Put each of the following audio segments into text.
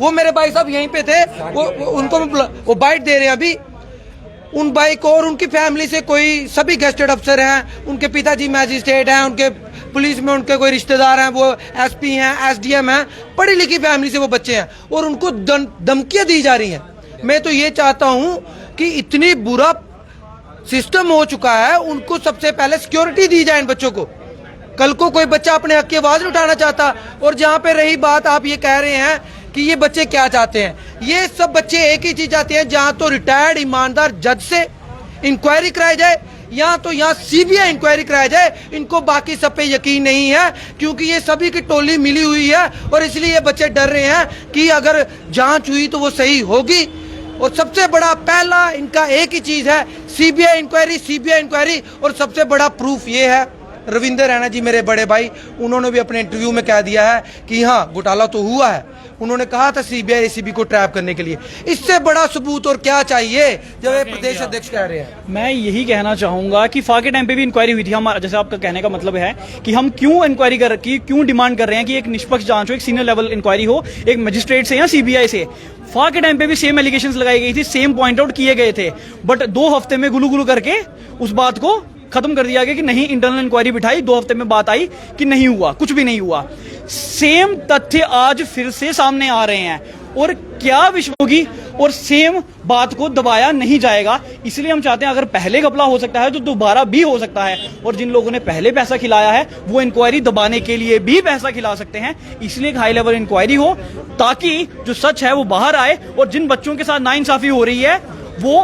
वो मेरे भाई साहब यहीं पे थे, उनको वो बाइट दे रहे हैं अभी। उन भाई को और उनकी फैमिली से कोई सभी गेस्टेड अफसर हैं, उनके पिताजी मैजिस्ट्रेट हैं, उनके पुलिस में उनके कोई रिश्तेदार हैं, वो एसपी हैं, एसडीएम हैं, पढ़ी लिखी फैमिली से वो बच्चे हैं, और उनको धमकियां दी जा रही हैं। मैं तो ये चाहता हूं कि इतनी बुरा सिस्टम हो चुका है, उनको सबसे पहले सिक्योरिटी दी जाए इन बच्चों को। कल को कोई बच्चा अपने हक की आवाज नहीं उठाना चाहता। और जहां पे रही बात, आप ये कह रहे हैं कि ये बच्चे क्या चाहते हैं, ये सब बच्चे एक ही चीज चाहते हैं, जहां तो रिटायर्ड ईमानदार जज से इंक्वायरी कराई जाए, यहाँ सीबीआई इंक्वायरी कराया जाए। इनको बाकी सब पे यकीन नहीं है, क्योंकि ये सभी की टोली मिली हुई है, और इसलिए ये बच्चे डर रहे हैं कि अगर जांच हुई तो वो सही होगी। और सबसे बड़ा पहला इनका एक ही चीज है, सीबीआई इंक्वायरी। और सबसे बड़ा प्रूफ ये है, रविंद्र रैना जी मेरे बड़े भाई, उन्होंने भी अपने इंटरव्यू में कह दिया है कि हाँ घोटाला तो हुआ है। उन्होंने कहा था सीबीआई एसीबी को ट्रैप करने के लिए। इससे बड़ा सबूत और क्या चाहिए जब ये प्रदेश अध्यक्ष कह रहे हैं। मैं यही कहना चाहूंगा कि फा के टाइम पे भी इंक्वायरी हुई थी। हमारा, जैसे आपका कहने का मतलब है कि हम क्यों इंक्वायरी क्यों डिमांड कर रहे हैं कि एक निष्पक्ष जांच हो, एक सीनियर लेवल इंक्वायरी हो, एक मजिस्ट्रेट से या सीबीआई से। फा के टाइम पे भी सेम एलिगेशंस लगाई गई थी, सेम पॉइंट आउट किए गए थे, बट 2 हफ्ते में गुलू करके उस बात को खत्म कर दिया गया कि नहीं, इंटरनल इंक्वायरी बिठाई, 2 हफ्ते में बात आई कि नहीं हुआ, कुछ भी नहीं हुआ। सेम तथ्य आज फिर से सामने आ रहे हैं, और क्या विश्वास होगी, और सेम बात को दबाया नहीं जाएगा। इसलिए हम चाहते हैं, अगर पहले घपला हो सकता है तो दोबारा भी हो सकता है, और जिन लोगों ने पहले पैसा खिलाया है वो इंक्वायरी दबाने के लिए भी पैसा खिला सकते हैं। इसलिए एक हाई लेवल इंक्वायरी हो, ताकि जो सच है वो बाहर आए, और जिन बच्चों के साथ नाइंसाफी हो रही है वो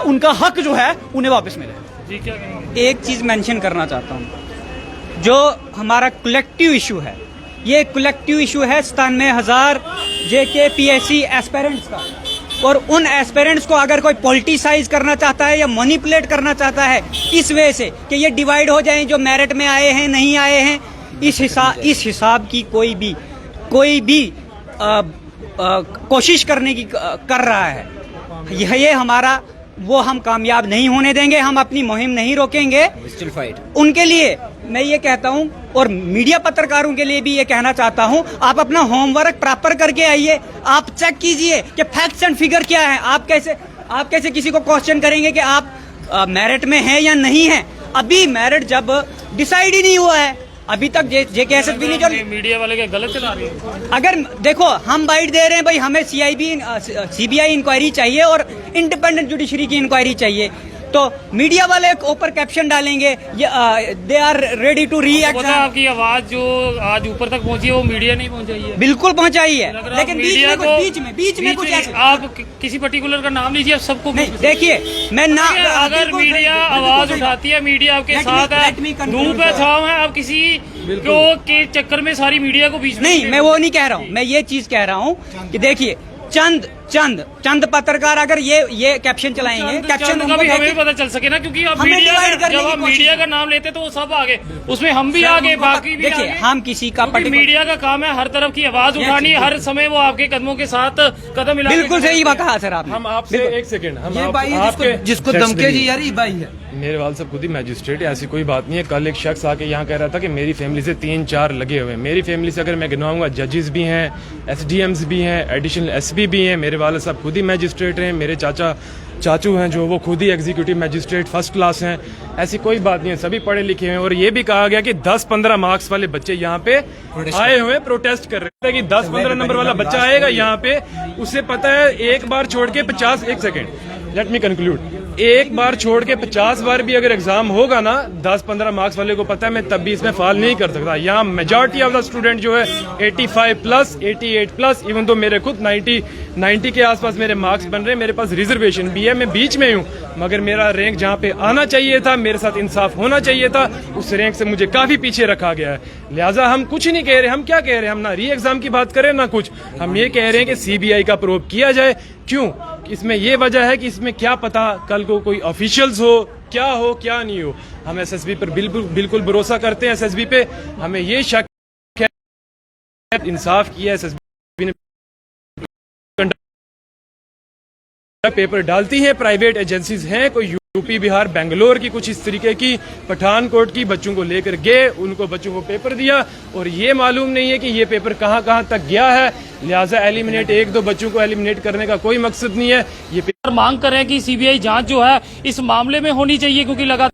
उनका हक जो है उन्हें वापस मिले। एक चीज मेंशन करना चाहता हूं, जो हमारा कलेक्टिव इशू है, ये कलेक्टिव इशू है 97,000 जेके पीएससी एस्पिरेंट्स का। और उन एस्पिरेंट्स को अगर कोई पॉलिटिसाइज करना चाहता है या मैनिपुलेट करना चाहता है इस वजह से कि ये डिवाइड हो जाएं, जो मेरिट में आए हैं नहीं आए हैं, इस हिसाब की कोई भी कोशिश करने की कर रहा है, ये हमारा, वो हम कामयाब नहीं होने देंगे। हम अपनी मुहिम नहीं रोकेंगे। उनके लिए मैं ये कहता हूं, और मीडिया पत्रकारों के लिए भी ये कहना चाहता हूं, आप अपना होमवर्क प्रॉपर करके आइए, आप चेक कीजिए कि फैक्ट्स एंड फिगर क्या है। आप कैसे किसी को क्वेश्चन करेंगे कि आप मेरिट में हैं या नहीं हैं? अभी मेरिट जब डिसाइड ही नहीं हुआ है, अभी तक जेके एसएसबी नहीं, जो मीडिया वाले क्या गलत चला रहे हैं। अगर देखो, हम बाइट दे रहे हैं भाई, हमें सीबीआई इंक्वायरी चाहिए और इंडिपेंडेंट जुडिशरी की इंक्वायरी चाहिए, तो मीडिया वाले ऊपर कैप्शन डालेंगे, they are ready to react. आपकी आवाज जो आज ऊपर तक पहुंची है वो मीडिया नहीं पहुंचाई है। बिल्कुल पहुंचाई है, लेकिन बीच में कुछ आप किसी पर्टिकुलर का नाम लीजिए, सबको नहीं। देखिए, मैं ना, अगर मीडिया आवाज उठाती है, मीडिया आपके साथ है, धूप है, छांव है, आप किसी के चक्कर में सारी मीडिया को बीच में नहीं, मैं वो नहीं कह रहा हूँ। मैं ये चीज कह रहा हूँ कि देखिए, चंद पत्रकार अगर ये कैप्शन चलाएंगे, कैप्शन का भी हमें पता चल सके ना, क्योंकि अब मीडिया का नाम लेते तो वो सब आगे, उसमें हम भी आगे, बाकी भी। देखिए, हम किसी का मीडिया का काम है हर तरफ की आवाज उठानी, हर समय वो आपके कदमों के साथ कदम मिला। बिल्कुल सही कहा सर आपने। हम आपसे एक सेकंड, हम जिसको धमकी दी यार, ये भाई है मेरे वाल सब खुद ही मैजिस्ट्रेट है, ऐसी कोई बात नहीं है। कल एक शख्स आके यहाँ कह रहा था कि मेरी फैमिली से 3-4 लगे हुए हैं। मेरी फैमिली से अगर मैं गिनवाऊंगा, जजेस भी हैं, एसडीएम्स भी हैं, एडिशनल एसपी भी हैं, मेरे वाले साहब खुद ही मैजिस्ट्रेट हैं, मेरे चाचू हैं जो वो खुद ही एग्जीक्यूटिव मैजिस्ट्रेट फर्स्ट क्लास हैं। ऐसी कोई बात नहीं है, सभी पढ़े लिखे हैं। और ये भी कहा गया कि 10-15 मार्क्स वाले बच्चे यहाँ पे आए हुए प्रोटेस्ट कर रहे थे कि 10-15 नंबर वाला बच्चा आएगा यहाँ पे, उसे पता है एक बार छोड़ के 50, एक सेकेंड, लेट मी कंक्लूड, एक बार छोड़ के 50 बार भी अगर एग्जाम होगा ना, 10-15 मार्क्स वाले को पता है मैं तब भी इसमें फाल नहीं कर सकता। यहाँ मेजॉरिटी ऑफ द स्टूडेंट जो है 85+, 88+, इवन तो मेरे खुद 90 के आसपास मेरे मार्क्स बन रहे हैं। मेरे पास रिजर्वेशन भी है, मैं बीच में हूँ, मगर मेरा रैंक जहाँ पे आना चाहिए था, मेरे साथ इंसाफ होना चाहिए था, उस रैंक से मुझे काफी पीछे रखा गया है। लिहाजा हम कुछ नहीं कह रहे, हम क्या कह रहे हैं, हम ना री एग्जाम की बात करें ना कुछ, हम ये कह रहे हैं कि सीबीआई का प्रोब किया जाए। क्यों? इसमें ये वजह है कि इसमें क्या पता कल को कोई ऑफिशियल्स हो क्या नहीं हो। हम एसएसबी पर बिल्कुल भरोसा करते हैं। एसएसबी पे हमें ये शक है, इंसाफ किया एसएसबी ने, पेपर डालती है, प्राइवेट एजेंसीज हैं, कोई यूपी बिहार बेंगलोर की कुछ इस तरीके की पठानकोट की बच्चों को लेकर गए, उनको बच्चों को पेपर दिया और ये मालूम नहीं है कि ये पेपर कहां कहां तक गया है। लिहाजा एलिमिनेट 1-2 बच्चों को एलिमिनेट करने का कोई मकसद नहीं है। ये मांग कर रहे हैं कि सीबीआई जांच जो है इस मामले में होनी चाहिए, क्योंकि लगातार